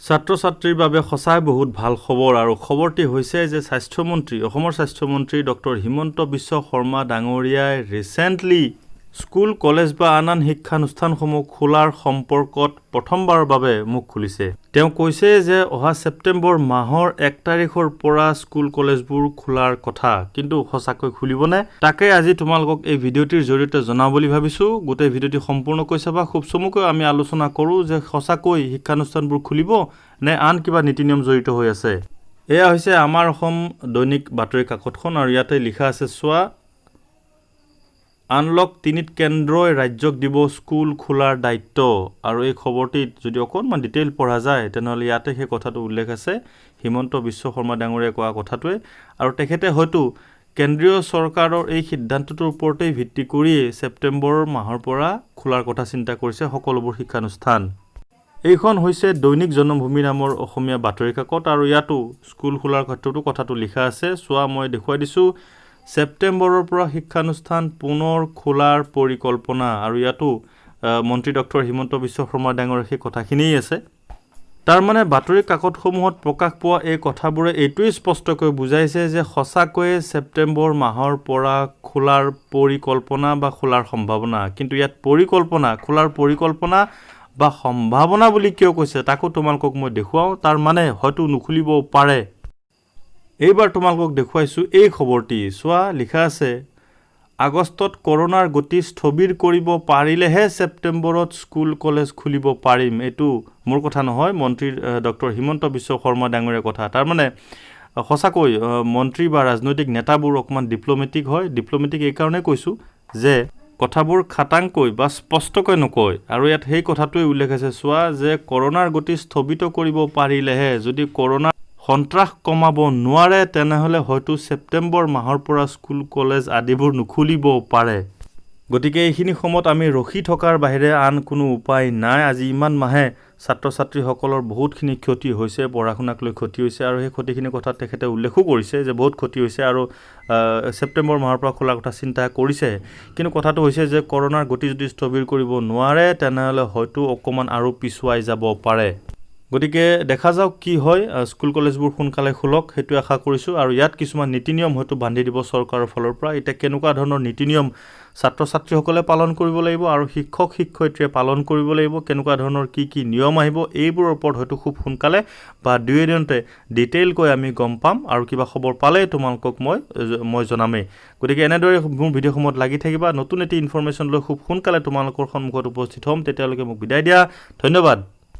ছাত্ৰ-ছাত্ৰীৰ বাবে সঁচাই বহুত ভাল খবৰ আৰু খবৰটি হৈছে যে অসমৰ স্বাস্থ্যমন্ত্ৰী ডক্টৰ হিমন্ত বিশ্ব শৰ্মা ডাঙৰীয়াই ৰিসেন্টলি স্কুল কলেজ বা আন শিক্ষানুষ্ঠানসমূহ খোলাৰ সম্পৰ্কত প্ৰথমবাৰৰ বাবে মুখ খুলিছে। তেওঁ কৈছে যে অহা সেপ্টেম্বৰ মাহৰ 1 তাৰিখৰ পৰা স্কুল কলেজবোৰ খোলাৰ কথা, কিন্তু সঁচাকৈ খুলিবনে তাকে আজি তোমালোকক এই ভিডিঅ'টিৰ জৰিয়তে জনাবলৈ ভাবিছো। গোটেই ভিডিঅ'টি সম্পূৰ্ণকৈ চাবা। খুব চমুকৈ আমি আলোচনা কৰো যে সঁচাকৈ শিক্ষানুষ্ঠানবোৰ খুলিব নে আন কিবা নীতি নিয়ম জড়িত হৈ আছে। এয়া হৈছে আমাৰ অসম দৈনিক বাতৰি কাকতখন আৰু ইয়াতে লিখা আছে চোৱা, আনলক 3ত কেন্দ্ৰই ৰাজ্যক দিব স্কুল খোলাৰ দায়িত্ব। আৰু এই খবৰটিত যদি অকণমান ডিটেইল পঢ়া যায় তেনেহ'লে ইয়াতে সেই কথাটো উল্লেখ আছে হিমন্ত বিশ্ব শৰ্মা ডাঙৰীয়াই কোৱা কথাটোৱে। আৰু তেখেতে হয়তো কেন্দ্ৰীয় চৰকাৰৰ এই সিদ্ধান্তটোৰ ওপৰতেই ভিত্তি কৰি ছেপ্টেম্বৰ মাহৰ পৰা খোলাৰ কথা চিন্তা কৰিছে সকলোবোৰ শিক্ষানুষ্ঠান। এইখন হৈছে দৈনিক জন্মভূমি নামৰ অসমীয়া বাতৰি কাকত আৰু ইয়াতো স্কুল খোলাৰ ক্ষেত্ৰতো কথাটো লিখা আছে। চোৱা, মই দেখুৱাই দিছোঁ ছেপ্টেম্বৰৰ পৰা শিক্ষানুষ্ঠান পুনৰ খোলাৰ পৰিকল্পনা আৰু ইয়াতো মন্ত্ৰী ডক্টৰ হিমন্ত বিশ্ব শৰ্মা ডাঙৰীয়াৰ সেই কথাখিনিয়েই আছে। তাৰ মানে বাতৰি কাকতসমূহত প্ৰকাশ পোৱা এই কথাবোৰে এইটোৱেই স্পষ্টকৈ বুজাইছে যে সঁচাকৈয়ে ছেপ্টেম্বৰ মাহৰ পৰা খোলাৰ পৰিকল্পনা বা খোলাৰ সম্ভাৱনা। কিন্তু ইয়াত খোলাৰ পৰিকল্পনা বা সম্ভাৱনা বুলি কিয় কৈছে তাকো তোমালোকক মই দেখুৱাওঁ। তাৰ মানে হয়তো নুখুলিবও পাৰে। এইবাৰ তোমালোকক দেখুৱাইছোঁ এই খবৰটি। চোৱা, লিখা আছে আগষ্টত কৰোনাৰ গতি স্থবিৰ কৰিব পাৰিলেহে ছেপ্টেম্বৰত স্কুল কলেজ খুলিব পাৰিম। এইটো মোৰ কথা নহয়, মন্ত্ৰী ডক্টৰ হিমন্ত বিশ্ব শৰ্মা ডাঙৰীয়াৰ কথা। তাৰ মানে সঁচাকৈ মন্ত্ৰী বা ৰাজনৈতিক নেতাবোৰ অকণমান ডিপ্ল'মেটিক হয়। ডিপ্ল'মেটিক এইকাৰণে কৈছোঁ যে কথাবোৰ খাটাংকৈ বা স্পষ্টকৈ নকয়। আৰু ইয়াত সেই কথাটোৱে উল্লেখ আছে চোৱা, যে কৰোনাৰ গতি স্থগিত কৰিব পাৰিলেহে, যদি কৰোনা সন্ত্ৰাস কমাব নোৱাৰে তেনেহ'লে হয়তো ছেপ্টেম্বৰ মাহৰ পৰা স্কুল কলেজ আদিবোৰ নুখুলিবও পাৰে। গতিকে এইখিনি সময়ত আমি ৰখি থকাৰ বাহিৰে আন কোনো উপায় নাই। আজি ইমান মাহে ছাত্ৰ ছাত্ৰীসকলৰ বহুতখিনি ক্ষতি হৈছে, পঢ়া শুনাক লৈ ক্ষতি হৈছে আৰু সেই ক্ষতিখিনিৰ কথা তেখেতে উল্লেখো কৰিছে যে বহুত ক্ষতি হৈছে আৰু ছেপ্টেম্বৰ মাহৰ পৰা খোলাৰ কথা চিন্তা কৰিছে। কিন্তু কথাটো হৈছে যে কৰোনাৰ গতি যদি স্থবিৰ কৰিব নোৱাৰে তেনেহ'লে হয়তো অকণমান আৰু পিছুৱাই যাব পাৰে। গতিকে দেখা যাওক কি হয়। স্কুল কলেজবোৰ সোনকালে খোলক সেইটো আশা কৰিছোঁ। আৰু ইয়াত কিছুমান নীতি নিয়ম হয়তো বান্ধি দিব চৰকাৰৰ ফালৰ পৰা। এতিয়া কেনেকুৱা ধৰণৰ নীতি নিয়ম ছাত্ৰ ছাত্ৰীসকলে পালন কৰিব লাগিব আৰু শিক্ষক শিক্ষয়িত্ৰীয়ে পালন কৰিব লাগিব, কেনেকুৱা ধৰণৰ কি নিয়ম আহিব, এইবোৰৰ ওপৰত হয়তো খুব সোনকালে বা দুই এদিনতে ডিটেইলকৈ আমি গম পাম। আৰু কিবা খবৰ পালে তোমালোকক মই জনামেই। গতিকে এনেদৰে মোৰ ভিডিঅ'সমূহত লাগি থাকিবা। নতুন এটি ইনফৰমেশ্যন লৈ খুব সোনকালে তোমালোকৰ সন্মুখত উপস্থিত হ'ম। তেতিয়ালৈকে মোক বিদায় দিয়া। ধন্যবাদ।